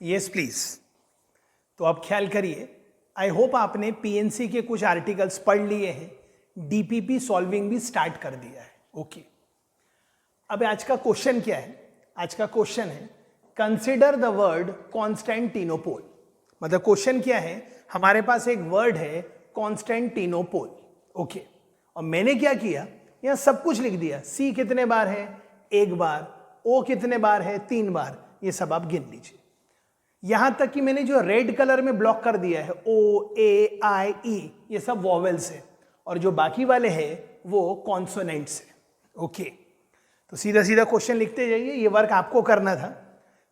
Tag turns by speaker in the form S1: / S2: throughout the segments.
S1: Yes please. तो अब ख्याल करिए, आई होप आपने पीएनसी के कुछ आर्टिकल्स पढ़ लिए हैं, डीपीपी सॉल्विंग भी स्टार्ट कर दिया है। ओके, अब आज का क्वेश्चन क्या है? आज का क्वेश्चन है कंसिडर द वर्ड कॉन्स्टेंटिनोपोल। मतलब क्वेश्चन क्या है, हमारे पास एक वर्ड है कॉन्स्टेंटिनोपोल। ओके, और मैंने क्या किया, यहां सब कुछ लिख दिया। सी कितने बार है? एक बार। ओ कितने बार है? 3 बार। ये सब आप गिन लीजिए। यहां तक कि मैंने जो रेड कलर में ब्लॉक कर दिया है, ओ, ए, आई, ई, ये सब वॉवेल्स है, और जो बाकी वाले हैं वो कॉन्सोनेंट्स है। ओके, तो सीधा सीधा क्वेश्चन लिखते जाइए, ये वर्क आपको करना था।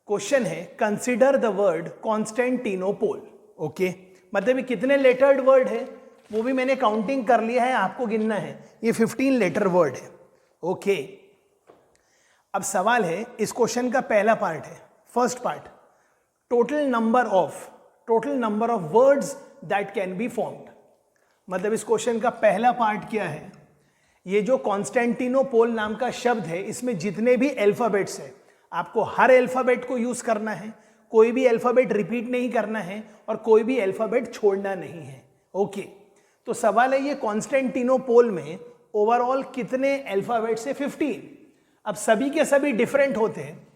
S1: क्वेश्चन है consider the word Constantinople. Okay, मतलब ये कितने लेटर्ड वर्ड है वो भी मैंने काउंटिंग कर लिया है, आपको गिनना है। ये 15 लेटर वर्ड है। ओके, अब सवाल है, इस क्वेश्चन का पहला पार्ट है, first part, total number of words that can be formed. मतलब इस क्वेश्चन का पहला पार्ट क्या है, ये जो कॉन्स्टेंटिनोपोल नाम का शब्द है, इसमें जितने भी अल्फाबेट्स है, आपको हर अल्फाबेट को यूज करना है, कोई भी अल्फाबेट रिपीट नहीं करना है और कोई भी अल्फाबेट छोड़ना नहीं है। ओके, तो सवाल है ये कॉन्स्टेंटिनोपोल में ओवरऑल कितने अल्फाबेट्स है? 15। अब सभी के सभी डिफरेंट होते हैं,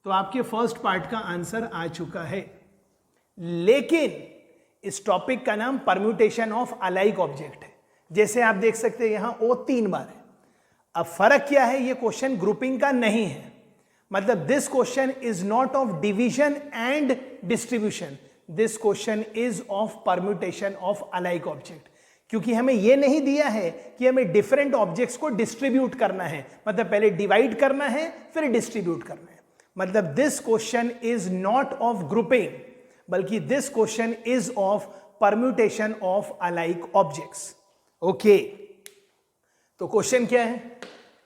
S1: तो आपके फर्स्ट पार्ट का आंसर आ चुका है। लेकिन इस टॉपिक का नाम परम्यूटेशन ऑफ अलाइक ऑब्जेक्ट है। जैसे आप देख सकते हैं यहां ओ 3 बार है। अब फर्क क्या है, ये क्वेश्चन ग्रुपिंग का नहीं है। मतलब this question is not of division and distribution, this question is of permutation of alike object. क्योंकि हमें यह नहीं दिया है कि हमें डिफरेंट ऑब्जेक्ट्स को डिस्ट्रीब्यूट करना है, मतलब पहले डिवाइड करना है फिर डिस्ट्रीब्यूट करना है। मतलब this question is not of grouping, बल्कि this question is of permutation of alike objects. Okay, तो क्वेश्चन क्या है,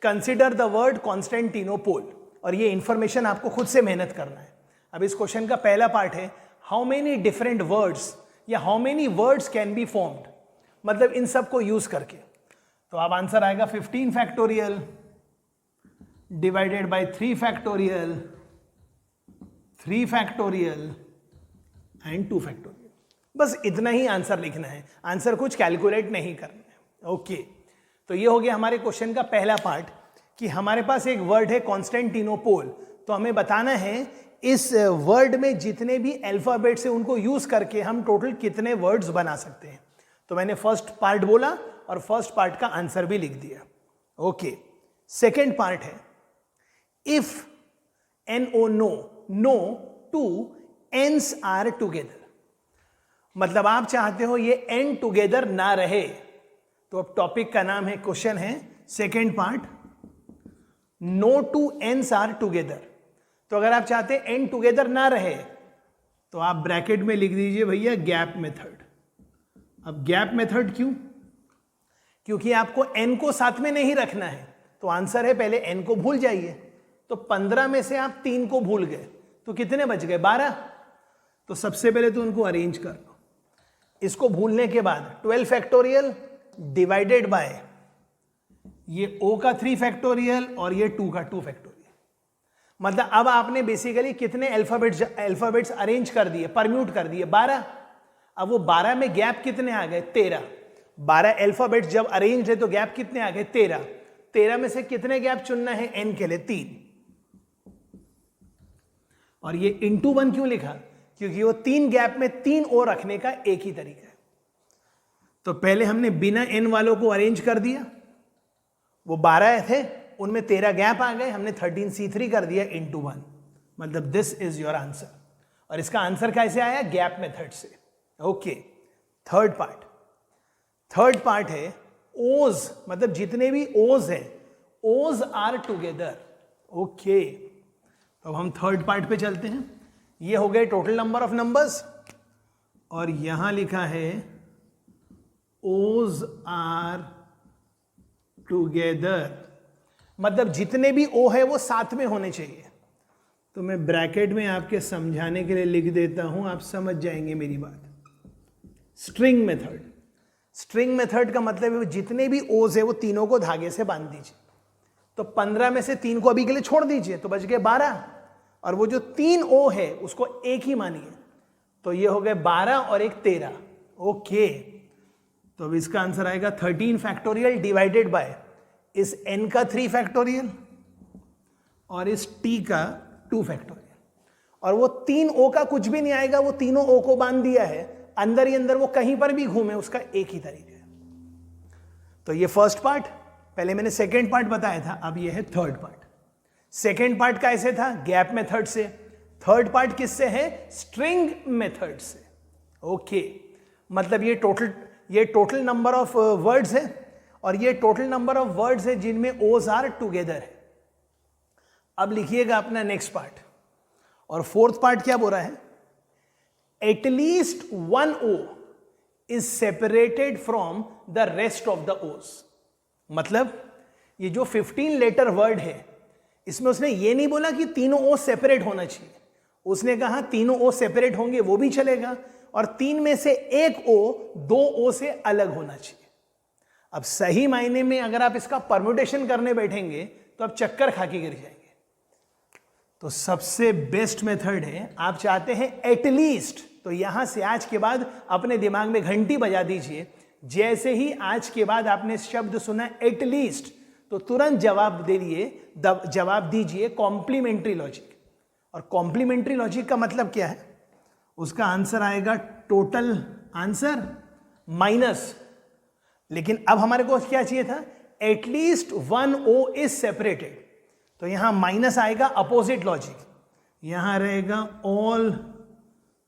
S1: कंसिडर द वर्ड कॉन्स्टेंटिनोपोल, और ये इंफॉर्मेशन आपको खुद से मेहनत करना है। अब इस क्वेश्चन का पहला पार्ट है हाउ मेनी डिफरेंट वर्ड्स या how many words can be formed, मतलब इन सब को यूज करके। तो अब आंसर आएगा 15 factorial divided by 3 factorial, 3 factorial and 2 factorial. बस इतना ही आंसर लिखना है, आंसर कुछ कैलकुलेट नहीं करना है। ओके, तो ये हो गया हमारे क्वेश्चन का पहला पार्ट कि हमारे पास एक वर्ड है कॉन्स्टेंटिनोपोल, तो हमें बताना है इस वर्ड में जितने भी अल्फाबेट्स हैं उनको यूज करके हम टोटल कितने वर्ड्स बना सकते हैं। तो मैंने फर्स्ट पार्ट बोला और फर्स्ट पार्ट का आंसर भी लिख दिया। ओके, सेकेंड पार्ट है if NO no two ends are together. मतलब आप चाहते हो ये एंड टुगेदर ना रहे, तो अब टॉपिक का नाम है, क्वेश्चन है second part, no two ends are together. तो अगर आप चाहते हैं एंड टुगेदर ना रहे तो आप ब्रैकेट में लिख दीजिए भैया गैप मेथड। अब गैप मेथड क्यों? क्योंकि आपको n को साथ में नहीं रखना है, तो आंसर है पहले n को भूल जाइए। तो 15 में से आप 3 को भूल गए, तो कितने बच गए? 12। तो सबसे पहले तो उनको अरेंज कर लो। इसको भूलने के बाद 12 फैक्टोरियल डिवाइडेड बाय ये O का 3 फैक्टोरियल और ये 2 का 2 फैक्टोरियल। मतलब अब आपने बेसिकली कितने अल्फाबेट्स अरेंज कर दिए, परम्यूट कर दिए? 12। अब वो 12 में गैप कितने आ गए? 13। 12 अल्फाबेट्स जब अरेंज है तो गैप कितने आ गए? 13। 13 में से कितने गैप चुनना है n के लिए? 3। और ये इंटू 1 क्यों लिखा? क्योंकि वो 3 गैप में 3 और रखने का एक ही तरीका है। तो पहले हमने बिना n वालों को अरेंज कर दिया, वो 12 थे, उनमें 13 गैप आ गए, हमने 13C3 कर दिया इंटू 1। मतलब दिस इज योर आंसर। और इसका आंसर कैसे आया? गैप मेथड से। ओके, थर्ड पार्ट है ओज, मतलब जितने भी ओज हैं, ओज आर टुगेदर। ओके, तो अब हम थर्ड पार्ट पे चलते हैं। ये हो गए टोटल नंबर ऑफ नंबर्स, और यहां लिखा है ओज आर टुगेदर, मतलब जितने भी ओ है वो साथ में होने चाहिए। तो मैं ब्रैकेट में आपके समझाने के लिए लिख देता हूं, आप समझ जाएंगे मेरी बात। String method. स्ट्रिंग मेथड का मतलब है जितने भी ओज है वो तीनों को धागे से बांध दीजिए। तो 15 में से 3 को अभी के लिए छोड़ दीजिए, तो बच गए 12। और वो जो 3 O है उसको एक ही मानिए, तो ये हो गए 12 और एक 13। ओके, तो अब इसका आंसर आएगा 13 फैक्टोरियल डिवाइडेड बाय इस n का 3 फैक्टोरियल और इस t का 2 फैक्टोरियल। और वो 3 O का कुछ भी नहीं आएगा, वो तीनों O को बांध दिया है, अंदर ही अंदर वो कहीं पर भी घूमे उसका एक ही तरीका है। तो ये फर्स्ट पार्ट, पहले मैंने सेकेंड पार्ट बताया था, अब ये है थर्ड पार्ट। सेकेंड पार्ट कैसे था? गैप मेथड से। थर्ड पार्ट किससे है? स्ट्रिंग मेथड से। ओके, मतलब ये टोटल नंबर ऑफ वर्ड्स है और ये टोटल नंबर ऑफ वर्ड्स है जिनमें ओज आर टुगेदर है। अब लिखिएगा अपना नेक्स्ट पार्ट। और फोर्थ पार्ट क्या बोल रहा है? At least 1 O is separated from the rest of the O's. मतलब ये जो 15 लेटर वर्ड है, इसमें उसने ये नहीं बोला कि तीनों ओ सेपरेट होना चाहिए, उसने कहा तीनों ओ सेपरेट होंगे वो भी चलेगा, और 3 में से एक ओ 2 ओ से अलग होना चाहिए। अब सही मायने में अगर आप इसका परम्यूटेशन करने बैठेंगे तो आप चक्कर खा के गिर जाएंगे। तो सबसे बेस्ट मेथड है, आप चाहते हैं एटलीस्ट, तो यहां से आज के बाद अपने दिमाग में घंटी बजा दीजिए। जैसे ही आज के बाद आपने शब्द सुना एटलीस्ट, तो तुरंत जवाब दीजिए कॉम्प्लीमेंट्री लॉजिक। और कॉम्प्लीमेंट्री लॉजिक का मतलब क्या है? उसका आंसर आएगा टोटल आंसर माइनस, लेकिन अब हमारे को क्या चाहिए था? एटलीस्ट 1 O इज सेपरेटेड, तो यहां माइनस आएगा अपोजिट लॉजिक, यहां रहेगा all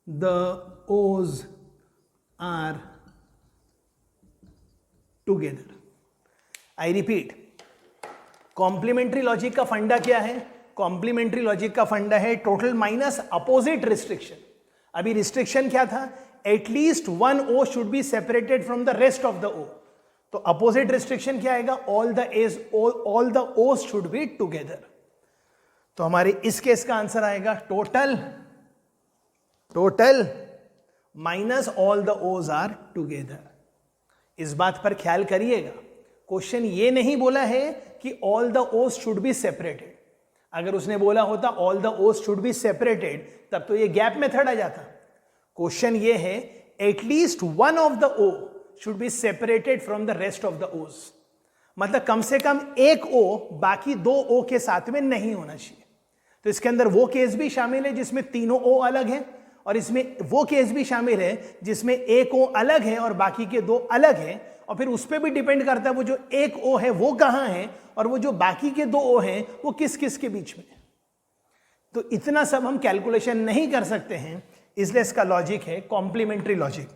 S1: the O's are together. I repeat, complementary logic का फंडा क्या है? कॉम्प्लीमेंट्री लॉजिक का फंडा है टोटल माइनस अपोजिट रिस्ट्रिक्शन। अभी रिस्ट्रिक्शन क्या था? At least 1 O should be separated from the rest of the O। तो अपोजिट रिस्ट्रिक्शन क्या आएगा? All the O's should be together. तो हमारे इस केस का आंसर आएगा total minus all the O's are together. इस बात पर ख्याल करिएगा, क्वेश्चन ये नहीं बोला है कि all the O's should be separated. अगर उसने बोला होता all the O's should be separated, तब तो ये गैप मेथड आ जाता। क्वेश्चन ये है at least 1 of the O should be separated from the rest of the O's. मतलब कम से कम एक ओ बाकी 2 ओ के साथ में नहीं होना चाहिए। तो इसके अंदर वो केस भी शामिल है जिसमें तीनों ओ अलग हैं, और इसमें वो केस भी शामिल है जिसमें एक ओ अलग है और बाकी के 2 अलग हैं, और फिर उस पर भी डिपेंड करता है वो जो एक ओ है वो कहां है और वो जो बाकी के 2 ओ हैं वो किस किस के बीच में। तो इतना सब हम कैलकुलेशन नहीं कर सकते हैं, इसलिए इसका लॉजिक है कॉम्प्लीमेंट्री लॉजिक।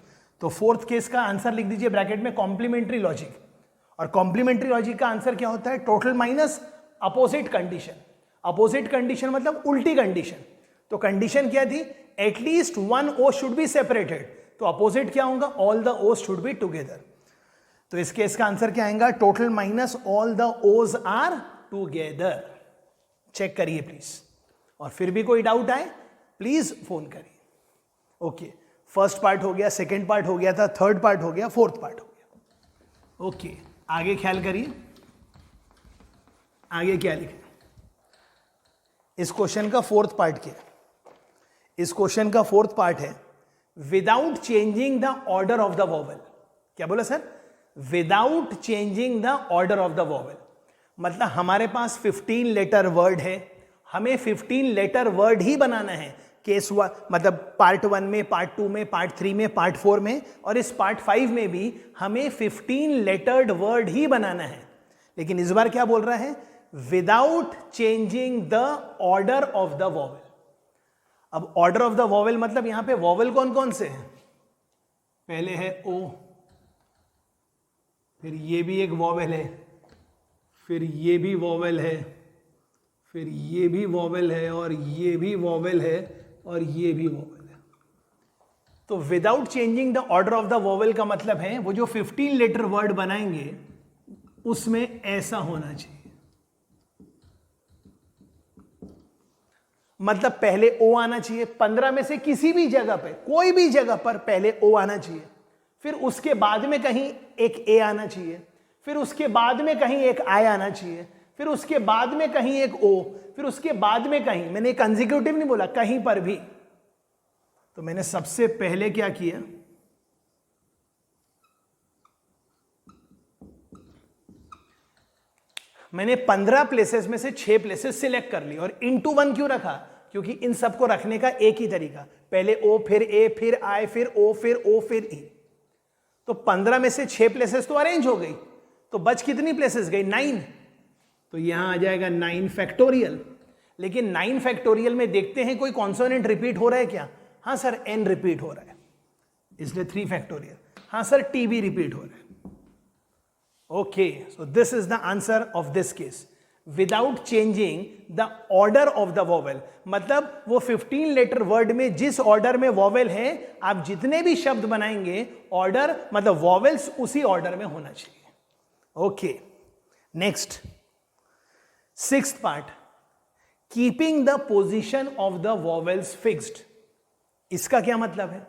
S1: तो फोर्थ केस का आंसर लिख दीजिए ब्रैकेट में कॉम्प्लीमेंट्री लॉजिक। और कॉम्प्लीमेंट्री लॉजिक का आंसर क्या होता है? Total minus opposite condition. Opposite condition मतलब उल्टी कंडीशन। तो कंडीशन क्या थी? At least 1 O should be separated, तो अपोजिट क्या होगा? All the O's should be together. तो इस केस का आंसर क्या आएगा? Total minus all the O's are together. Check करिए प्लीज, और फिर भी कोई डाउट आए प्लीज फोन करिए। ओके, फर्स्ट पार्ट हो गया, सेकेंड पार्ट हो गया था, थर्ड पार्ट हो गया, फोर्थ पार्ट हो गया। ओके, आगे ख्याल करिए, आगे क्या लिखे? इस क्वेश्चन का फोर्थ पार्ट क्या है? इस क्वेश्चन का फोर्थ पार्ट है without changing the order of the vowel. क्या बोला sir? Without changing the order of the vowel. मतलब हमारे पास 15 लेटर वर्ड है, हमें 15 लेटर वर्ड ही बनाना है। केस मतलब पार्ट 1 में, पार्ट 2 में, पार्ट 3 में, पार्ट 4 में, और इस पार्ट 5 में भी हमें 15 लेटर्ड वर्ड ही बनाना है। लेकिन इस बार क्या बोल रहा है? Without changing the order of the vowel. अब ऑर्डर ऑफ द वोवेल मतलब यहां पे वोवेल कौन कौन से हैं? पहले है ओ, फिर ये भी एक वोवेल है, फिर ये भी वोवेल है, फिर ये भी वोवेल है, और ये भी वोवेल है, और ये भी वोवेल है। तो without changing the order of the vowel का मतलब है वो जो 15 लेटर वर्ड बनाएंगे उसमें ऐसा होना चाहिए। मतलब पहले ओ आना चाहिए, 15 में से किसी भी जगह पे, कोई भी जगह पर पहले ओ आना चाहिए, फिर उसके बाद में कहीं एक ए आना चाहिए, फिर उसके बाद में कहीं एक आई आना चाहिए, फिर उसके बाद में कहीं एक ओ, फिर उसके बाद में कहीं, मैंने कंसेक्यूटिव नहीं बोला, कहीं पर भी। तो मैंने सबसे पहले क्या किया, मैंने 15 प्लेसेस में से 6 प्लेसेस सिलेक्ट कर ली। और इनटू 1 क्यों रखा, क्योंकि इन सबको रखने का एक ही तरीका, पहले ओ फिर ए फिर आई फिर ओ फिर ई। तो 15 में से 6 प्लेसेस तो अरेंज हो गई, तो बच कितनी प्लेसेस गई, 9। तो यहां आ जाएगा 9 फैक्टोरियल। लेकिन 9 फैक्टोरियल में देखते हैं कोई कॉन्सोनेंट रिपीट हो रहा है क्या, हाँ सर n रिपीट हो रहा है, इसलिए 3 फैक्टोरियल। हाँ सर t भी रिपीट हो रहा है। Okay, so this is the answer of this case without changing the order of the vowel. मतलब वो 15 लेटर वर्ड में जिस ऑर्डर में वॉवेल है, आप जितने भी शब्द बनाएंगे ऑर्डर मतलब वॉवेल्स उसी ऑर्डर में होना चाहिए। Okay, next 6th part, keeping the position of the vowels fixed. इसका क्या मतलब है,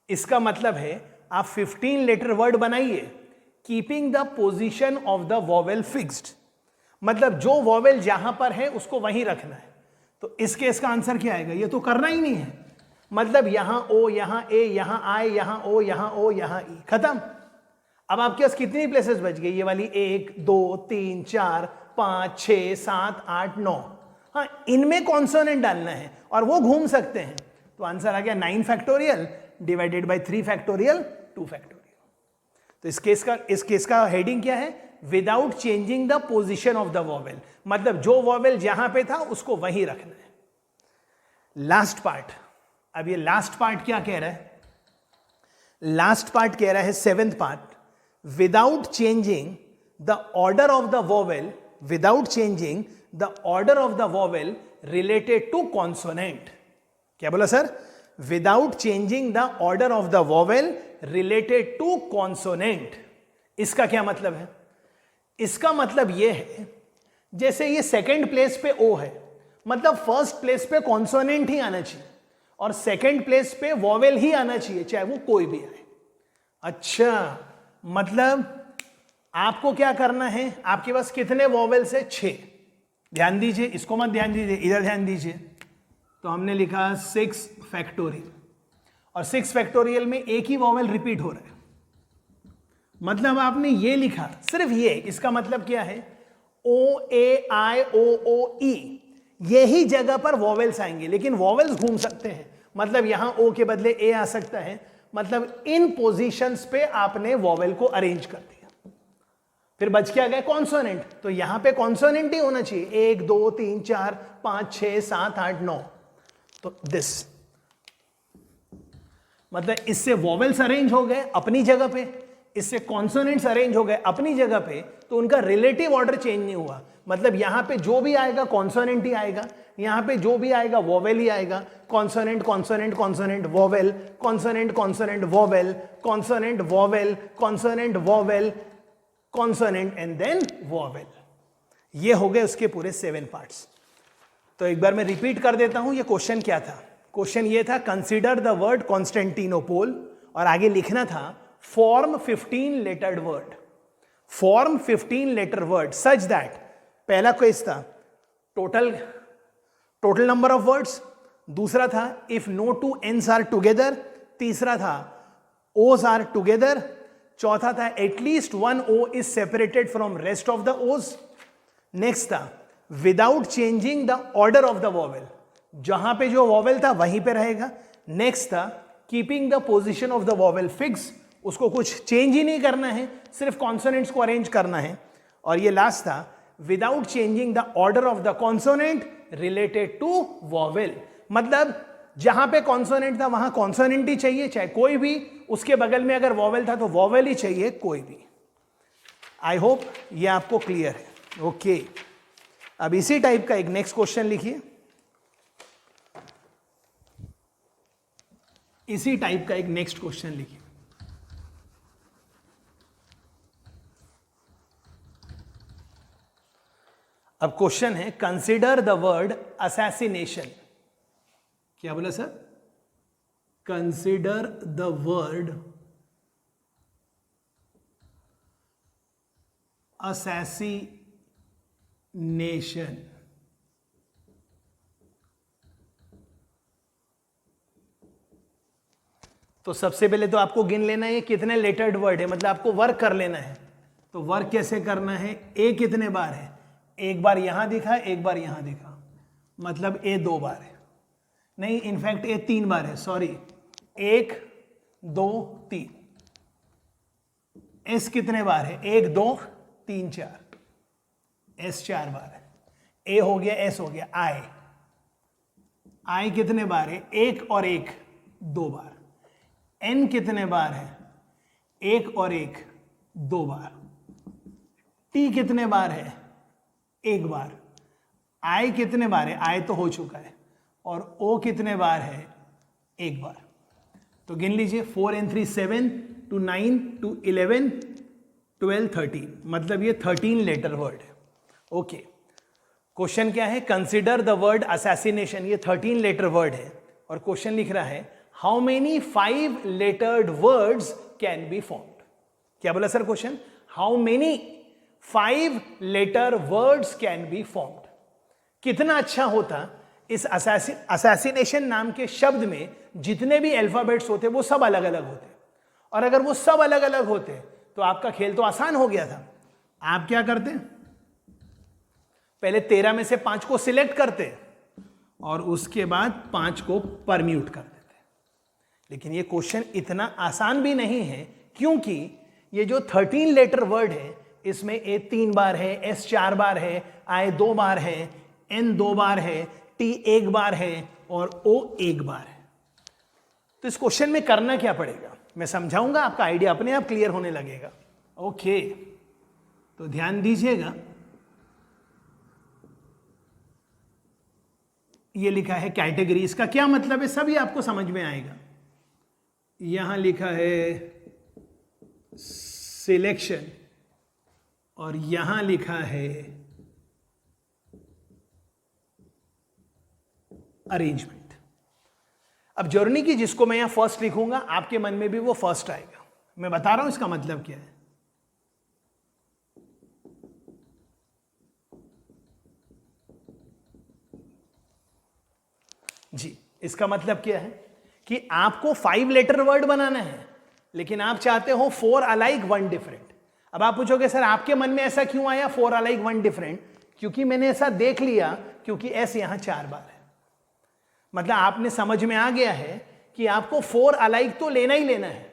S1: इसका मतलब है आप 15 लेटर वर्ड बनाइए, keeping the position of the vowel fixed, मतलब जो वॉवेल जहां पर है उसको वहीं रखना है। तो इस केस का आंसर क्या आएगा, ये तो करना ही नहीं है, मतलब यहां ओ, यहां ए, यहां आई, यहां ओ, यहां ओ, यहां ई, खत्म। अब आपके पास कितनी प्लेसेस बच गई, ये वाली 1 2 3 4 5 6 7 8 9। हाँ, इनमें कॉन्सोनेंट डालना है और वो घूम सकते हैं। तो आंसर आ गया 9 factorial divided by 3 factorial 2 factorial. तो इस केस का हेडिंग क्या है, without changing the position of the vowel, मतलब जो वॉवेल जहां पे था उसको वहीं रखना है। लास्ट पार्ट, अब ये लास्ट पार्ट क्या कह रहा है, लास्ट पार्ट कह रहा है 7th part, without changing the order of the vowel, without changing the order of the vowel related to consonant. क्या बोला sir, without changing the order of the vowel related to consonant. इसका क्या मतलब है, इसका मतलब यह है जैसे ये 2nd प्लेस पे ओ है, मतलब 1st प्लेस पे कॉन्सोनेंट ही आना चाहिए और 2nd प्लेस पे वॉवेल ही आना चाहिए, चाहे वो कोई भी आए। अच्छा, मतलब आपको क्या करना है, आपके पास कितने वॉवेल्स है, 6। ध्यान दीजिए, इसको मत ध्यान दीजिए, इधर ध्यान दीजिए। तो हमने लिखा 6 फैक्टोरियल और 6 फैक्टोरियल में एक ही वॉवेल रिपीट हो रहा है, मतलब आपने ये लिखा सिर्फ ये, इसका मतलब क्या है, ओ ए आई ओ ओ ई, यही जगह पर वॉवेल्स आएंगे, लेकिन वॉवेल्स घूम सकते हैं, मतलब यहां ओ के बदले ए आ सकता है, मतलब इन पोजीशंस पे आपने वॉवेल को अरेंज कर दिया। फिर बच क्या गया, कॉन्सोनेंट, तो यहां पे कॉन्सोनेंट ही होना चाहिए, 1 2 3 4 5 6 7 8 9। तो दिस मतलब इससे वॉवेल्स अरेंज हो गए अपनी जगह पे, इससे कॉन्सोनेंट्स अरेंज हो गए अपनी जगह पे, तो उनका रिलेटिव ऑर्डर चेंज नहीं हुआ, मतलब यहां पे जो भी आएगा कॉन्सोनेंट ही आएगा, यहां पे जो भी आएगा वॉवेल ही आएगा, consonant consonant consonant vowel, consonant consonant vowel, consonant vowel, consonant vowel, consonant and then vowel. ये हो गए उसके पूरे 7 पार्ट्स। तो एक बार मैं रिपीट कर देता हूं, ये क्वेश्चन क्या था, क्वेश्चन ये था कंसीडर द वर्ड कॉन्स्टेंटिनोपोल, और आगे लिखना था form 15 lettered word, form 15 letter word such that, पहला क्वेश्चन था टोटल नंबर ऑफ वर्ड्स, दूसरा था if no two ends are together, तीसरा था ओज आर टुगेदर, चौथा था at least 1 O is separated from rest of the O's, next था without changing the order of the vowel, जहां पे जो वॉवेल था वहीं पे रहेगा, नेक्स्ट था keeping the position of the vowel fix, उसको कुछ चेंज ही नहीं करना है, सिर्फ कॉन्सोनेंट्स को अरेंज करना है, और ये लास्ट था without changing the order of the consonant related to vowel, मतलब जहां पे कॉन्सोनेंट था वहां कॉन्सोनेंट ही चाहिए, चाहे कोई भी, उसके बगल में अगर वॉवेल था तो वॉवेल ही चाहिए, कोई भी। आई होप ये आपको क्लियर है। ओके, अब इसी टाइप का एक नेक्स्ट क्वेश्चन लिखिए, इसी टाइप का एक नेक्स्ट क्वेश्चन लिखिए। अब क्वेश्चन है कंसिडर द वर्ड असैसिनेशन। क्या बोला sir, consider the word assassination. Nation. तो सबसे पहले तो आपको गिन लेना है कितने लेटर्ड वर्ड है, मतलब आपको वर्क कर लेना है। तो वर्क कैसे करना है, ए कितने बार है, एक बार यहां दिखा एक बार यहां दिखा, मतलब ए 2 बार है, नहीं इनफैक्ट ए 3 बार है, सॉरी 1 2 3। एस कितने बार है, 1 2 3 4, एस 4 बार है। ए हो गया, एस हो गया, आई कितने बार है, 1 और 1 2 बार। एन कितने बार है, 1 और 1 2 बार। टी कितने बार है, 1 बार। आई कितने बार है, आई तो हो चुका है। और ओ कितने बार है, 1 बार। तो गिन लीजिए 4 and 3 7 to 9 to 11 12 13, मतलब ये 13 लेटर वर्ड है। ओके, क्वेश्चन क्या है, कंसिडर द वर्ड असैसिनेशन, ये 13 लेटर वर्ड है और क्वेश्चन लिख रहा है how many 5 lettered words can be formed. क्या बोला sir question, how many 5 letter words can be formed. कितना अच्छा होता इस असैसिनेशन नाम के शब्द में जितने भी अल्फाबेट्स होते वो सब अलग अलग होते, और अगर वो सब अलग अलग होते तो आपका खेल तो आसान हो गया था। आप क्या करते, पहले 13 में से 5 को सिलेक्ट करते और उसके बाद 5 को परम्यूट कर देते। लेकिन ये क्वेश्चन इतना आसान भी नहीं है, क्योंकि ये जो 13 लेटर वर्ड है इसमें ए 3 बार है, एस 4 बार है, आई 2 बार है, एन 2 बार है, टी 1 बार है और ओ 1 बार है। तो इस क्वेश्चन में करना क्या पड़ेगा मैं समझाऊंगा, आपका आइडिया अपने आप क्लियर होने लगेगा। ओके, तो ध्यान दीजिएगा, ये लिखा है कैटेगरी, इसका क्या मतलब है सभी आपको समझ में आएगा। यहां लिखा है सिलेक्शन और यहां लिखा है अरेंजमेंट। अब जर्नी की जिसको मैं यहां फर्स्ट लिखूंगा आपके मन में भी वो फर्स्ट आएगा। मैं बता रहा हूं इसका मतलब क्या है। जी, इसका मतलब क्या है कि आपको 5 लेटर वर्ड बनाना है, लेकिन आप चाहते हो 4 अलाइक 1 डिफरेंट। अब आप पूछोगे सर आपके मन में ऐसा क्यों आया 4 अलाइक 1 डिफरेंट, क्योंकि मैंने ऐसा देख लिया, क्योंकि एस यहां 4 बार है। मतलब आपने समझ में आ गया है कि आपको 4 अलाइक तो लेना ही लेना है,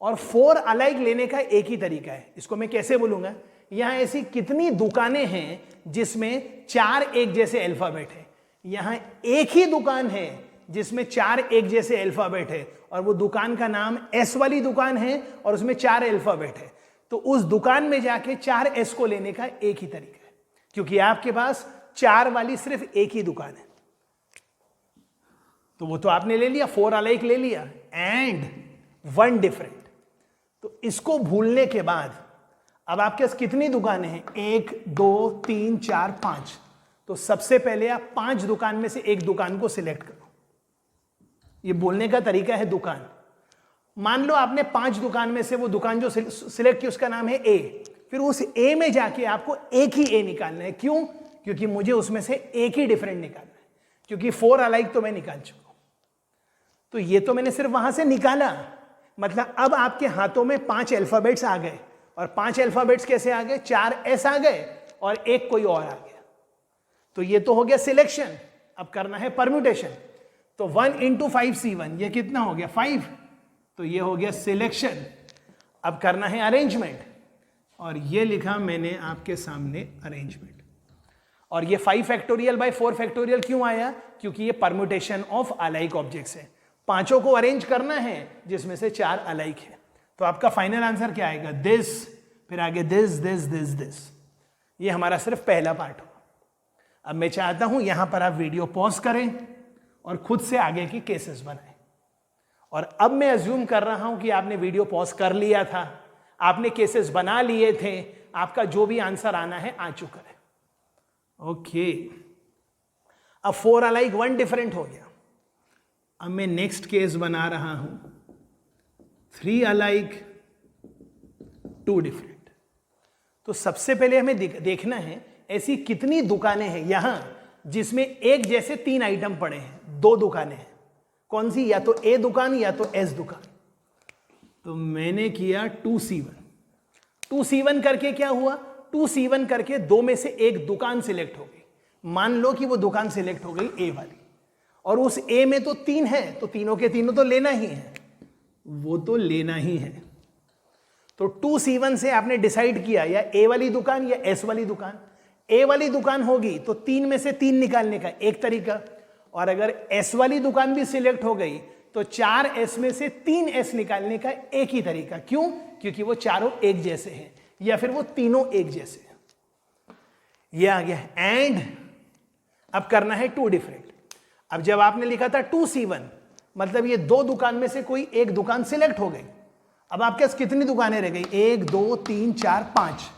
S1: और 4 अलाइक लेने का एक ही तरीका है। इसको मैं कैसे बोलूंगा, यहां ऐसी कितनी दुकानें हैं जिसमें 4 एक जैसे अल्फाबेट है। यहां एक ही दुकान है जिसमें 4 एक जैसे अल्फाबेट है, और वो दुकान का नाम एस वाली दुकान है और उसमें 4 अल्फाबेट है। तो उस दुकान में जाके 4 एस को लेने का एक ही तरीका है, क्योंकि आपके पास 4 वाली सिर्फ एक ही दुकान है। तो वो तो आपने ले लिया, 4 अलाइक ले लिया एंड 1 डिफरेंट। तो इसको भूलने के बाद अब आपके पास कितनी दुकानें हैं, 1 2 3 4 5। तो सबसे पहले आप 5 दुकान में से एक दुकान को सिलेक्ट करो। ये बोलने का तरीका है दुकान। मान लो आपने 5 दुकान में से वो दुकान जो सिलेक्ट की उसका नाम है ए, फिर उस ए में जाके आपको एक ही ए निकालना है। क्यों, क्योंकि मुझे उसमें से एक ही डिफरेंट निकालना है, क्योंकि 4 अलाइक तो मैं निकाल चुका हूं। तो ये तो मैंने सिर्फ वहां से निकाला, मतलब अब आपके हाथों में 5 अल्फाबेट्स आ गए। और 5 अल्फाबेट्स कैसे आ गए, 4 एस आ गए और एक कोई और आ गया। तो ये तो हो गया सिलेक्शन। अब करना है परम्यूटेशन। तो 1 into 5 C1, ये कितना हो गया 5, तो ये हो गया सिलेक्शन। अब करना है अरेंजमेंट, और ये लिखा मैंने आपके सामने अरेंजमेंट। और ये 5 फैक्टोरियल बाय 4 फैक्टोरियल क्यों आया, क्योंकि ये परम्यूटेशन ऑफ अलाइक ऑब्जेक्ट्स है। 5 को अरेंज करना है जिसमें से 4 अलाइक है। तो आपका फाइनल आंसर क्या आएगा, दिस, फिर आगे दिस दिस दिस दिस। ये हमारा सिर्फ पहला पार्ट हो। अब मैं चाहता हूं यहां पर आप वीडियो पॉज करें और खुद से आगे की केसेस बनाएं। और अब मैं अज्यूम कर रहा हूं कि आपने वीडियो पॉज कर लिया था, आपने केसेस बना लिए थे, आपका जो भी आंसर आना है आ चुका है। ओके, अब 4 अलाइक 1 डिफरेंट हो गया। अब मैं नेक्स्ट केस बना रहा हूं 3 अलाइक 2 डिफरेंट। तो सबसे पहले हमें देखना है ऐसी कितनी दुकानें हैं यहां जिसमें एक जैसे 3 आइटम पड़े हैं, 2 दुकानें हैं? कौन सी? या तो ए दुकान या तो एस दुकान। तो मैंने किया 2C1। 2C1 करके क्या हुआ? 2C1 करके 2 में से एक दुकान सिलेक्ट हो गई। मान लो कि वो दुकान सिलेक्ट हो गई ए वाली, और उस ए में तो 3 है, तो तीनों के तीनों तो लेना ही है, वो तो लेना ही है। तो 2C1 से आपने डिसाइड किया या ए वाली दुकान या एस वाली दुकान। ए वाली दुकान होगी तो 3 में से 3 निकालने का एक तरीका, और अगर एस वाली दुकान भी सिलेक्ट हो गई तो 4S में से 3S निकालने का एक ही तरीका। क्यों? क्योंकि वो चारों एक जैसे हैं या फिर वो तीनों एक जैसे हैं। ये आ गया। एंड अब करना है 2 डिफरेंट। अब जब आपने लिखा था 2C1 मतलब ये 2 दुकान में से कोई एक दुकान सिलेक्ट हो गई। अब आपके पास कितनी दुकानें रह गई? 1 2 3 4 5,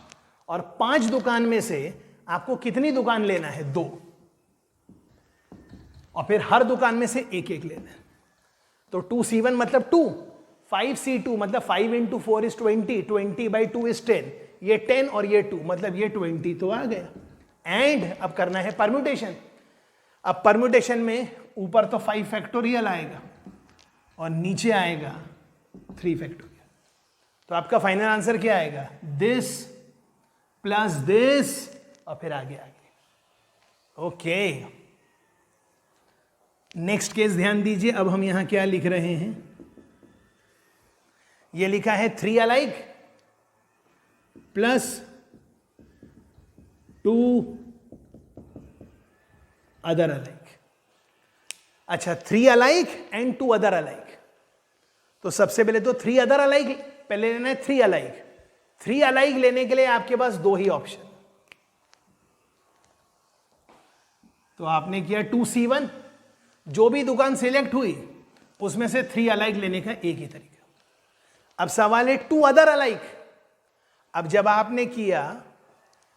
S1: और 5 दुकान में से आपको कितनी दुकान लेना है? 2, और फिर हर दुकान में से एक एक लेना है। तो 2C1 मतलब 2, 5C2 मतलब 5 × 4 = 20, 20/2 = 10, ये 10 और ये 2 मतलब ये 20 तो आ गया। एंड अब करना है परम्यूटेशन। अब परम्यूटेशन में ऊपर तो 5 फैक्टोरियल आएगा और नीचे आएगा 3 फैक्टोरियल। तो आपका फाइनल आंसर क्या आएगा? दिस प्लस दिस, और फिर आगे आगे। ओके, नेक्स्ट केस ध्यान दीजिए। अब हम यहां क्या लिख रहे हैं? ये लिखा है 3 अलाइक प्लस 2 अदर अलाइक। अच्छा, 3 अलाइक एंड 2 अदर अलाइक। तो सबसे पहले तो 3 अदर अलाइक पहले लेना है। 3 अलाइक, 3 अलाइक लेने के लिए आपके पास 2 ही ऑप्शन। तो आपने किया 2C1, जो भी दुकान सिलेक्ट हुई उसमें से 3 अलाइक लेने का एक ही तरीका। अब सवाल है 2 अदर अलाइक। अब जब आपने किया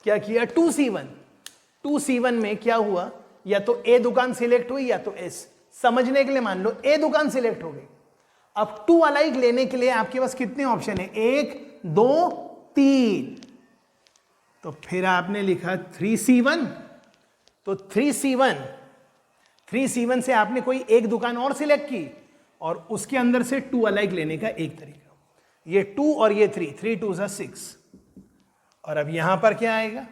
S1: क्या किया? 2C1, 2C1 में क्या हुआ? या तो ए दुकान सिलेक्ट हुई या तो एस। समझने के लिए मान लो ए दुकान सिलेक्ट हो गई। अब 2 अलाइक लेने के लिए आपके पास कितने ऑप्शन है? 1 2 3। तो फिर आपने लिखा 3C1। तो 3C1 से आपने कोई एक दुकान और सिलेक्ट की और उसके अंदर से 2 अलाइक लेने का एक तरीका। ये 2 और ये 3, 3 2 = 6। और अब यहां पर क्या आएगा?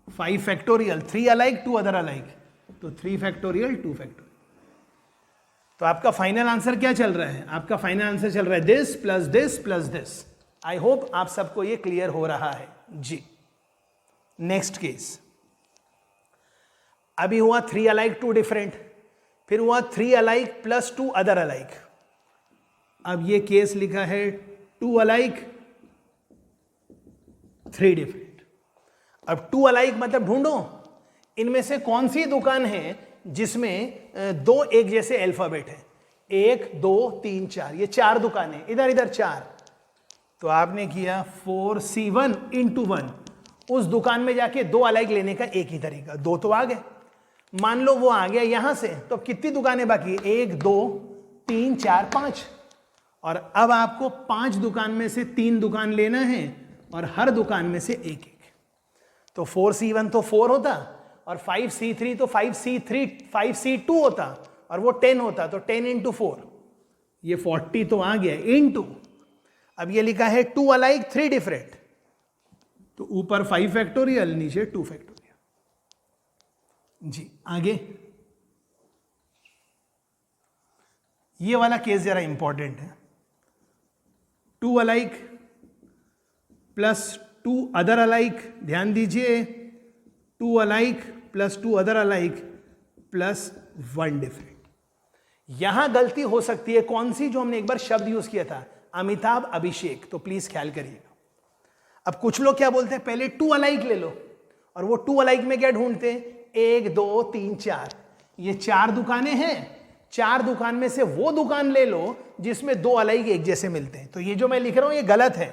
S1: 5 फैक्टोरियल, 3 अलाइक 2 अदर अलाइक, तो 3 फैक्टोरियल 2 फैक्टोरियल। तो आपका फाइनल आंसर क्या चल रहा है? आपका फाइनल आंसर चल रहा है this plus this plus this. I hope आप सबको ये क्लियर हो रहा है जी। Next case. अभी हुआ 3 अलाइक 2 डिफरेंट, फिर हुआ 3 अलाइक प्लस 2 अदर अलाइक। अब ये केस लिखा है 2 अलाइक 3 डिफरेंट। अब 2 अलाइक मतलब ढूंढो इनमें से कौन सी दुकान है जिसमें 2 एक जैसे अल्फाबेट है। 1 2 3 4, ये 4 दुकानें, इधर इधर 4। तो आपने किया 4C1 × 1। उस दुकान में जाके 2 अलाइक लेने का एक ही तरीका। 2 तो आ गए, मान लो वो आ गया यहां से, तो अब कितनी दुकानें बाकी? 1 2 3 4 5। और अब आपको 5 दुकान में से 3 दुकान लेना है और हर दुकान में से एक एक। तो 4C1 तो 4 होता, और 5C3 तो 5C2 होता, और वो 10 होता, तो 10 × 4, ये 40 तो आ गया, इनटू अब ये लिखा है 2 अलाइक 3 डिफरेंट। तो ऊपर 5 फैक्टोरियल, नीचे 2 फैक्टोरियल। जी आगे। ये वाला केस जरा इंपॉर्टेंट है। 2 अलाइक प्लस 2 अदर अलाइक, ध्यान दीजिए, 2 alike plus 2 other alike plus 1 different. यहां गलती हो सकती है कौन सी? जो हमने एक बार शब्द यूज किया था, अमिताभ अभिषेक। तो प्लीज ख्याल करिएगा। अब कुछ लोग क्या बोलते हैं, पहले 2 अलाइक ले लो, और वो 2 अलाइक में क्या ढूंढते हैं? 1 2 3 4, ये 4 दुकानें हैं, 4 दुकान में से वो दुकान ले लो जिसमें 2 अलाइक एक जैसे मिलते हैं। तो ये जो मैं लिख रहा हूं ये गलत है।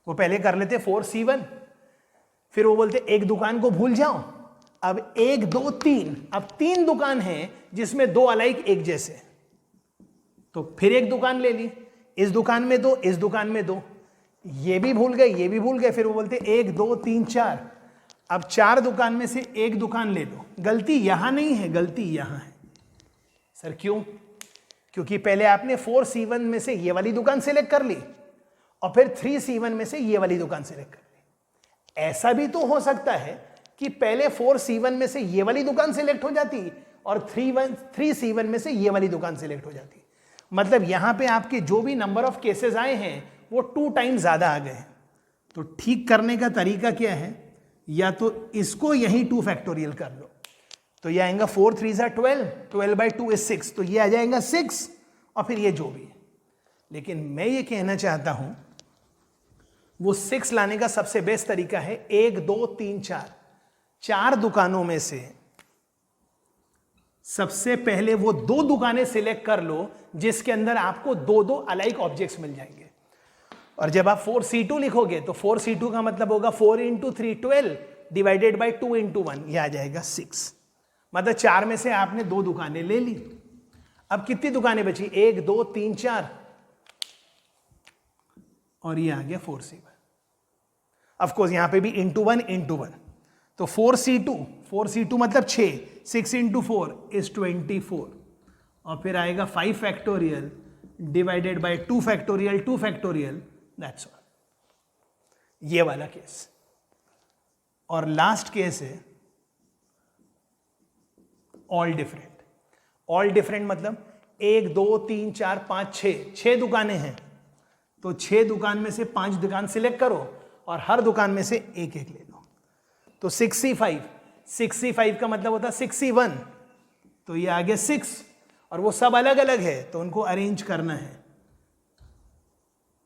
S1: वो पहले कर लेते 4C1, फिर वो बोलते एक दुकान को भूल जाओ, अब 1 2 3, अब 3 दुकान है जिसमें 2 अलाइक एक जैसे, तो फिर एक दुकान ले ली, इस दुकान में 2, इस दुकान में 2, ये भी भूल गए, ये भी भूल गए, फिर वो बोलते 1 2 3 4, अब 4 दुकान में से एक दुकान ले लो। गलती यहां नहीं है, गलती यहां है। सर क्यों? क्योंकि पहले आपने 4C1 में से ये वाली दुकान सिलेक्ट कर ली और फिर 3C1 में से ये वाली दुकान सिलेक्ट कर ली। ऐसा भी तो हो सकता है कि पहले 4C1 में से ये वाली दुकान सिलेक्ट हो जाती और 3C1 में से ये वाली दुकान सिलेक्ट हो जाती। मतलब यहां पे आपके जो भी नंबर ऑफ केसेस आए हैं वो 2 टाइम्स ज्यादा आ गए हैं। तो ठीक करने का तरीका क्या है? या तो इसको यही 2 फैक्टोरियल कर लो, तो ये आएगा 4 3 12, 12/2 is 6, तो ये आ जाएगा 6 और फिर ये जो भी है। लेकिन मैं ये कहना चाहता हूं वो 6 लाने का सबसे बेस्ट तरीका है 1 2 3 4, 4 दुकानों में से सबसे पहले वो 2 दुकानें सिलेक्ट कर लो जिसके अंदर आपको 2 अलाइक ऑब्जेक्ट्स मिल जाएंगे। और जब आप 4C2 लिखोगे तो 4C2 का मतलब होगा 4 × 3 12 डिवाइडेड बाई 2 × 1, यह आ जाएगा 6। मतलब 4 में से आपने 2 दुकानें ले ली। अब कितनी दुकानें बची? 1 2 3 4 और ये आ गया 4C1। ऑफकोर्स यहां पे भी × 1 × 1, तो 4C2 मतलब 6, 6 × 4 is 24 और फिर आएगा 5 factorial divided by 2 factorial 2 factorial, that's all. ये वाला केस। और लास्ट केस है ऑल डिफरेंट। ऑल डिफरेंट मतलब 1 2 3 4 5 6 दुकानें हैं, तो 6 दुकान में से 5 दुकान सिलेक्ट करो और हर दुकान में से एक एक ले लो। तो 65 का मतलब होता है 61, तो ये आ गया 6 और वो सब अलग अलग है तो उनको अरेंज करना है,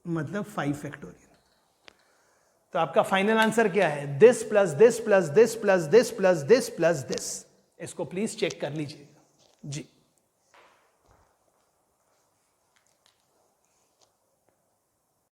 S1: मतलब 5 फैक्टोरियल। तो आपका फाइनल आंसर क्या है? This plus this plus this plus this plus this plus this. इसको प्लीज चेक कर लीजिएगा जी।